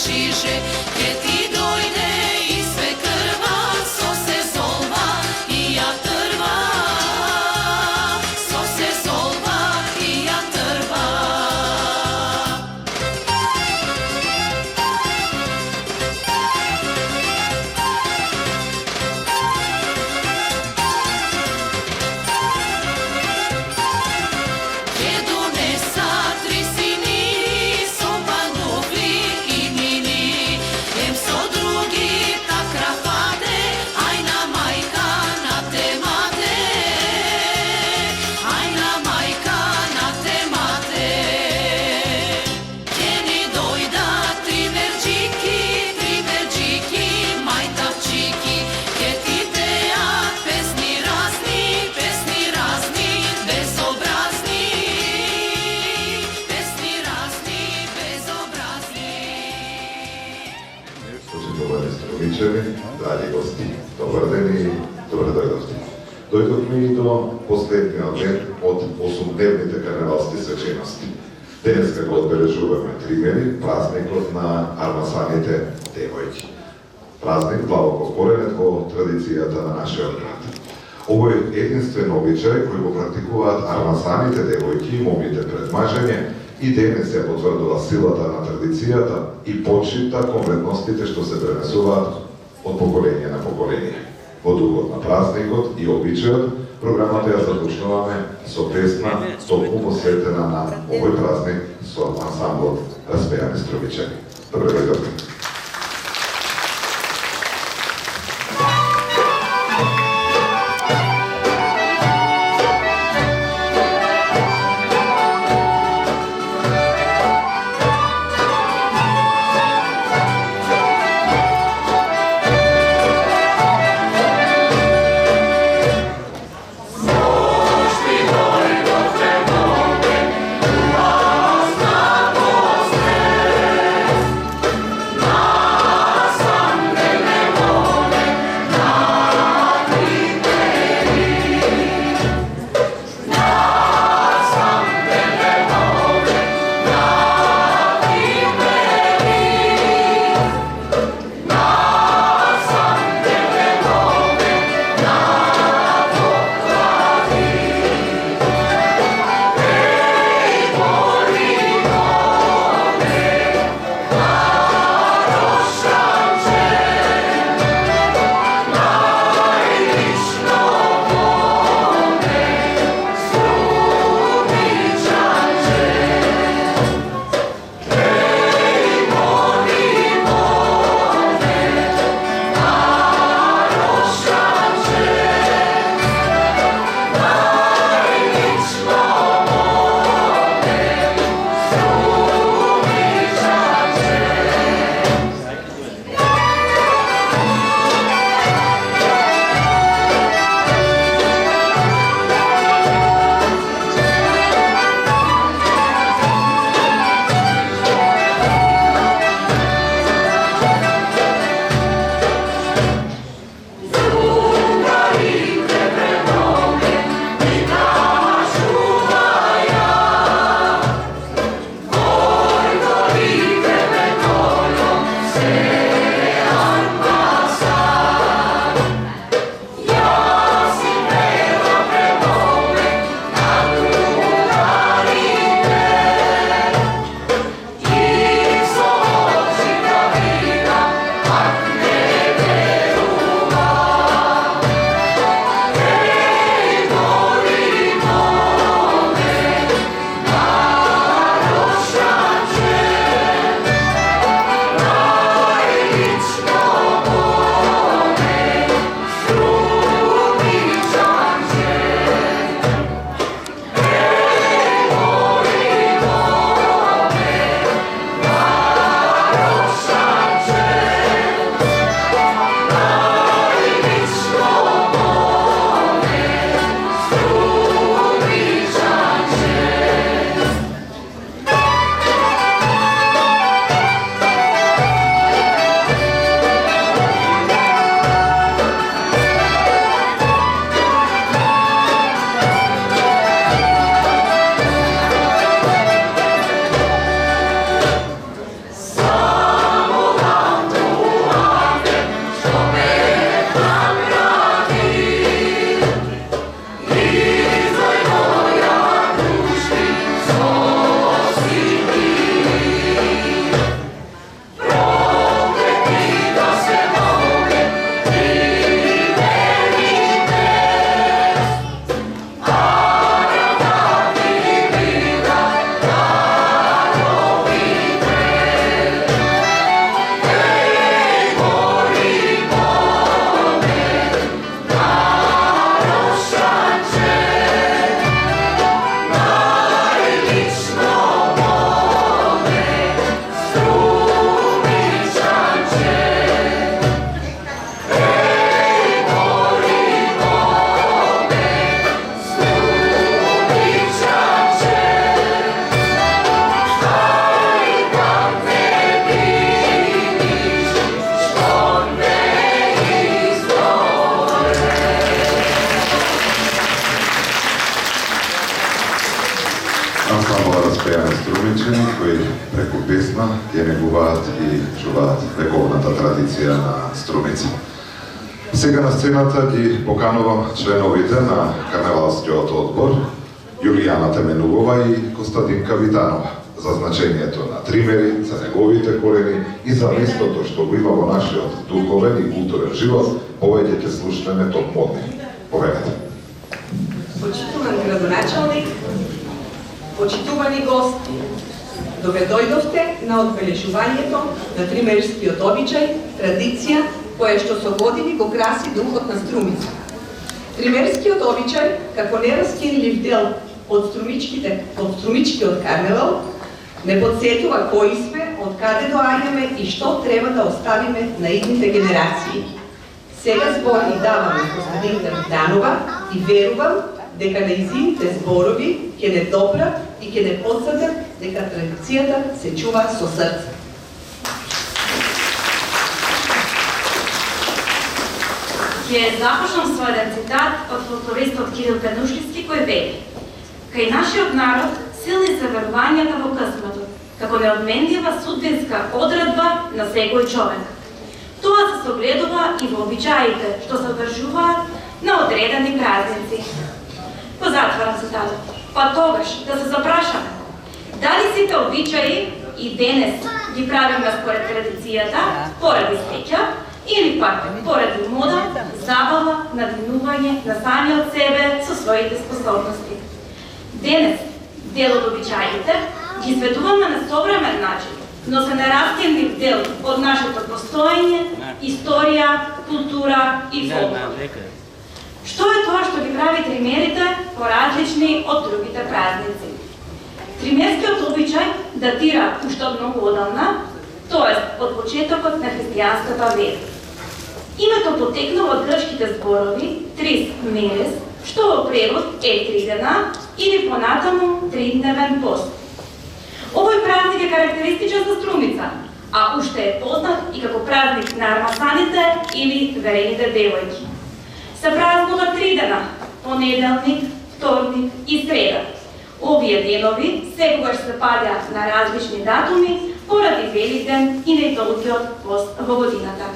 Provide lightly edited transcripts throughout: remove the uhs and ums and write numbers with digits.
шише, ке ти дојде и све крва, со се золва и ја трва, со се золва и ја трва. Ке донеса три сини со пантофли и мини, ем со други так рафаде, ајна мајка на темате, ајна мајка на темате. Ке ни дојда три мерџики, мајтавчики, ке ти пеат песни разни, безобразни, песни разни, безобразни. Почитувани стравичани, драги гости, добар ден и добре дојдовте. Дојдовме и до последниот ден од 8-дневните карневалски свечености. Денеска го одбележуваме Тримери, празникот на армасаните девојки. Празник длабоко вкоренет во традицијата на нашиот град. Овој единствен обичај кој го практикуваат армасаните девојки и момите пред мажење и денес ја потврдува силата на традицијата и почита кон вредностите што се пренесуваат од поколение на поколение. Во духот на празникот и обичајот, програмата ја започнуваме со песна токму посветена на овој празник со ансамблот Распеани стравичани. Добре дојдовте. Ма преку песна ја негуваат и чуваат вековната традиција на Струмица. Сега на сцената ги поканувам членовите на Карневалскиот одбор, Јулијана Теменугова и Костадинка Витанова, за значењето на Тримери, за неговите корени и за местото што го има во нашиот духовен и културен живот, повеќе ќе слушнеме токмодни. Поведете. Почитуван градоначалник, почитувани гости, добре дојдовте на одбележувањето на тримерскиот обичај, традиција, која што со години го краси духот на Струмица. Тримерскиот обичај, како нераскинлив дел од струмичкиот карневал, не подсетува кои сме, од каде доаѓаме и што треба да оставиме на идните генерации. Сега збор ни даваме Костадинка Витанова и верувам дека нејзините зборови ќе не допрат и ќе не потврдат дека традицијата се чува со срце. Ќе започнам својот цитат од фолклористот Кирил Пенушливски кој вели: кај нашиот народ силни се верувањата во късметот, како неодменлива судбинска одредба на секој човек. Тоа се согледува и во обичаите што се одржуваат на одредени празници. Позатварам цитатот. Па тогаш да се запрашаме, дали сите обичаи и денес ги правиме според традицијата, поради среќа, или пак поради мода, забава, надвинување на самиот себе со своите способности. Денес дел од обичаите ги изведуваме на современ начин, но се нераскинлив дел од нашето постоење, историја, култура и фолклор. Што е тоа што ги прави тримерите поразлични од другите празници? Тримерскиот обичај датира уште од многу одамна, тоест од почетокот на христијанската вера. Името потекнува од грчките зборови трис мерес, што во превод е 3 дена или понатаму 3-дневен пост. Овој празник е карактеристичен за Струмица, а уште е познат и како празник на армасаните или верените девојки. Се празнува 3 дена – понеделник, вторник и среда. Овие денови секогаш се паѓа на различни датуми поради Великден и најдолгиот пост во годината.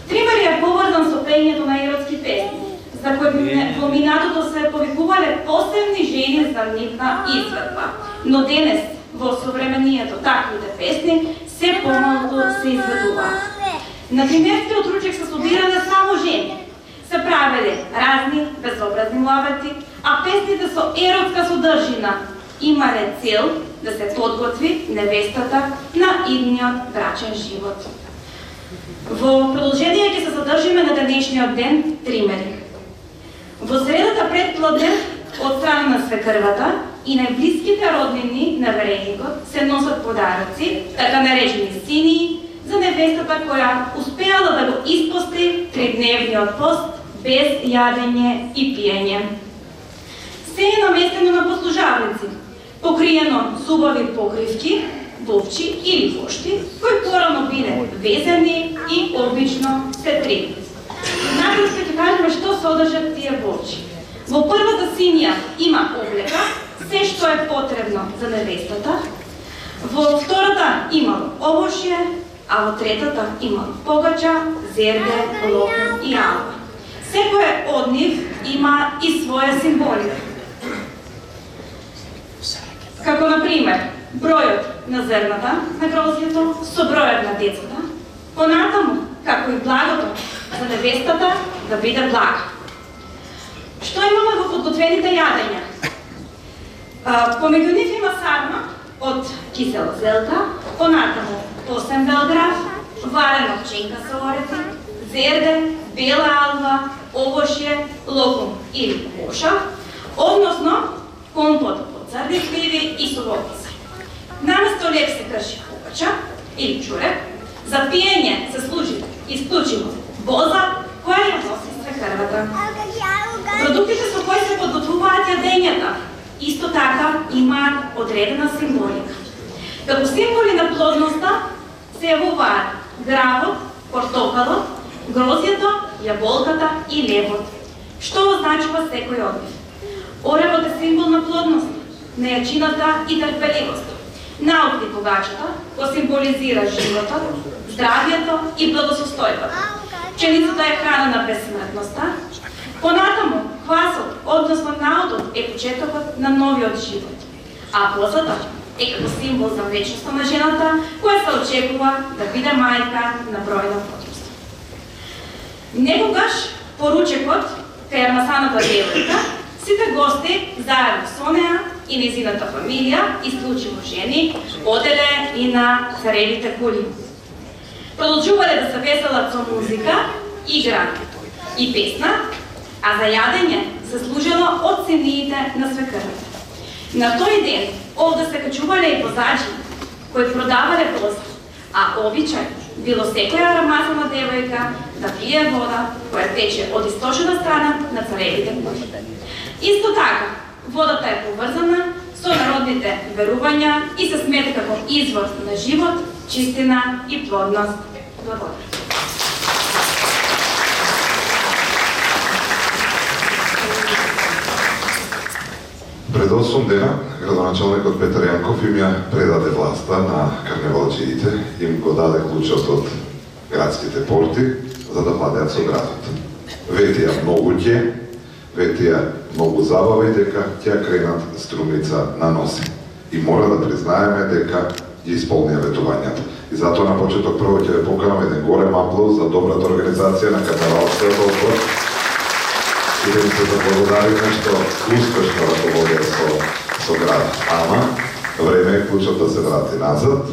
Тримери е поврзан со пењето на еротски песни, за кои во минатото се повикувале посебни жени за нивна изведба, но денес во современието таквите песни се помалку се изведуваат. На тримерскиот ручек се собирале само жени. Се правеле разни безобразни муабети, а песните со еротска содржина имале цел да се подготви невестата на идниот брачен живот. Во продолжение ќе се задржиме на денешниот ден Тримери. Во средата пред плоден од страна на свекрвата и најблиските роднини на вереникот се носат подароци, така наречени сини, за невестата која успеала да го испости 3-дневниот пост без јадење и пиење. Се е наместено на послужавници, покриено с убави покривки, вовчи или вошти, кои порано биле везени и обично се три. Накратко ќе кажеме што содржат тие вовчи. Во првата синија има облека, се што е потребно за невестата. Во втората има овошје, а во третата има погача, зерде, локум и алба. Секој од нив има и своја символика. Како например, бројот на зерната на грозјето со бројот на децата, понатаму како и благото за невестата да биде блага. Што имаме во подготвените јадења? Помеѓу нив има сарма од кисела зелка, понатаму посем белграф, варена пченка со орети, зерде, бела алва, овошје, локум или коша, односно компот од црни сливи и сувокиси. Наместо леп се крши погача или чурек, за пиење се служи исклучиво боза која ја носи свекрвата. Продуктите со кои се подготвуваат јадењата исто така имаат одредена символика. Како символи на плодноста се јавуваат гравот, портокалот, грозјето, јаболката и лебот. Што означува секој од нив? Оревот е символ на плодност, на јачината и трпеливост. Наукни богачето, кој символизира животот, здравието и благосостојбата. Пшеницата е храна на безсмртноста. Понатаму, квасот, односно наудот, е почетокот на новиот живот. А козата е како символ за вечноста на жената, која се очекува да биде мајка на бројно потомство. Некогаш поручекот кај армасаната девојка, сите гости заедно со неа и незината фамилија, исклучиво жени, оделе и на царевите кули. Продолжувале да се веселат со музика, игра и песна, а за јадење се служило од синиите на свекрвите. На тој ден овде се качувале и возачи кои продавале плост, а обичај било секоја аромасана девојка да пие вода која тече од источната страна на царевите кули. Исто така, водата е поврзана со народните верувања и се смета како извор на живот, чистина и плодност. Благодарам. Пред 8 дена, градоначалникот Петар Јанков им ја предаде власта на карневалџиите, им го даде клучот од градските порти за да владеат со градот. Ветија многу ќе, ветија многу забави дека ќе кренат Струмица на носи. И мора да признаеме дека ги исполнија ветувањата. И затоа на почеток прво ќе ве поканам еден голем аплауз за добрата организација на карневалскиот одбор и да им се заблагодариме што успешно раководија со градот. Ама, време е клучот да се врати назад,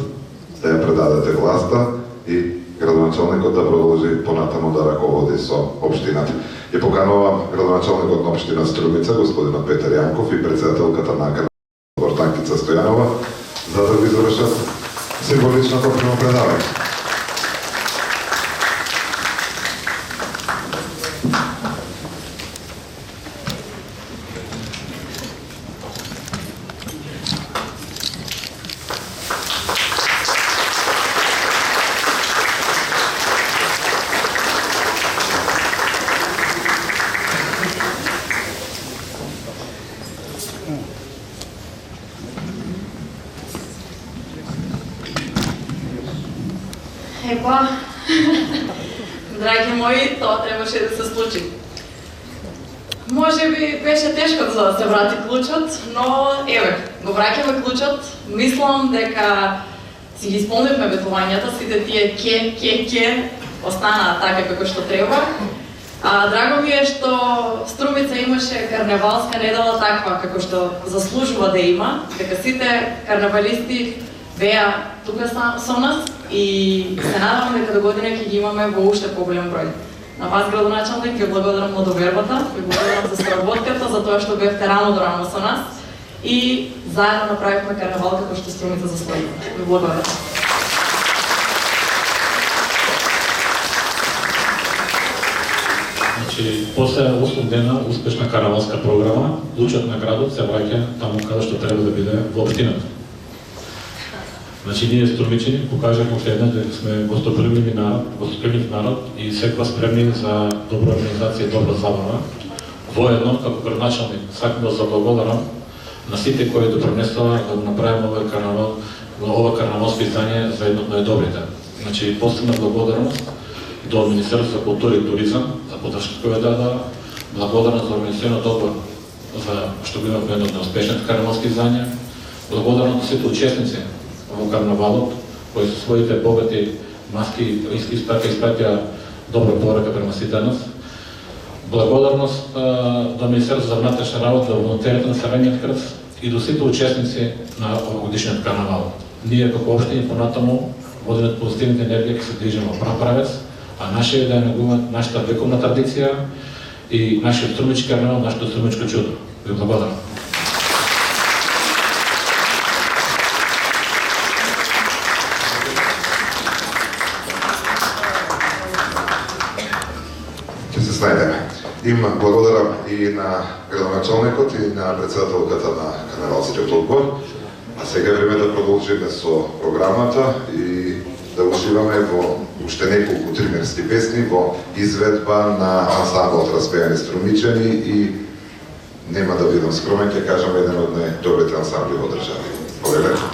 да ја предадете власта и градоначалникот да продолжи понатаму да раководи со општината. Ја поканувам градоначалникот на општина Струмица, господинот Петар Јанков и председателката на карневалскиот Танкица Стојанова, за да го извршат символичното примопредавање. Епа, драги мои, тоа требаше да се случи. Може би беше тешко за да се врати клучот, но еве, го враќаме клучот. Мислам дека си ги исполнивме ветувањата, сите тие ке останаа така како што треба. Драго ми е што Струмица имаше карневалска недела таква како што заслужува да има, дека сите карневалисти беа тука со нас и се надевам дека до година ќе ги имаме во уште поголем број. На вас, градоначалник, ви благодарам на довербата, ви благодарам за сработката, за тоа што бевте рано до рано со нас и заедно направивме карневал како што Струмица заслужува. Ви благодарам. Значи, после 8 дена успешна карневалска програма, клучот на градот се враќа таму каде што треба да биде во општината. Значи, ние струмичани покажавме уште една дека сме гостопримлив народ и секогаш спремни за добра организација и добра забава. Воедно, како градоначалник, сакам да заблагодарам на сите кои допринесоа да го направиме ова карневалско издание за едно од најдобрите. Значи, посебна благодарност до Министерството за култура и туризам за поддршката која даде, благодарност за организационот одбор за што го имавме едно од неуспешните карневалски издания, благодарност до сите учесници во карнавалот, кои со своите богати маски испратија добра порака према сите нас. Благодарност до Министерството за внатрешни работи, до волонтерите на Црвениот крст и до сите учесници на овогодишниот карнавал. Ние како општини понатаму водиме позитивните енергија ќе се движиме во прав правец, а нашиот да ја негуваме нашата вековна традиција и нашиот струмички карнавал, нашето струмичко чудо. Ви благодарам. Им благодарам и на градоначалникот и на председателката на карневалскиот одбор. А сега време да продолжиме со програмата и да уживаме во уште неколку тримерски песни во изведба на ансамблот Распеани Струмичани и нема да бидам скромен, ќе кажам еден од најдобрите ансамбли во држава. Благодарам.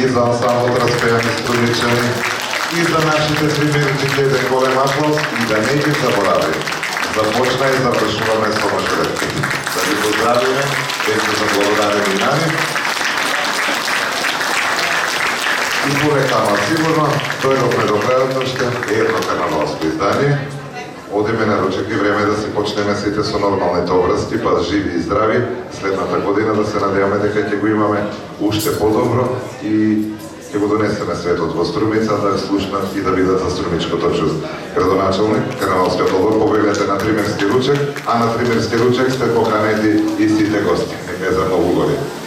и за ансамблот Распеани струничани, и за нашите тримерчици еден голем аплауз и да не ги заборавим. Започна и завршуваме со мажоретите. Да ги поздравиме, веќе заблагодарени на нив. И порекама сигурно, дојдовме до крајот уште едно карнавалско издание. Одиме на ручек и време да си почнеме сите со нормалните обврски, па живи и здрави. Следната година да се надеваме дека ќе го имаме уште подобро и ќе го донесеме светот во Струмица да слушнат и да видат за струмичкото чувство. Градоначалник, карнавалскиот одбор, побегнете на Тримерски ручек, а на Тримерски ручек сте поканети и сите гости. Нека е за многу години.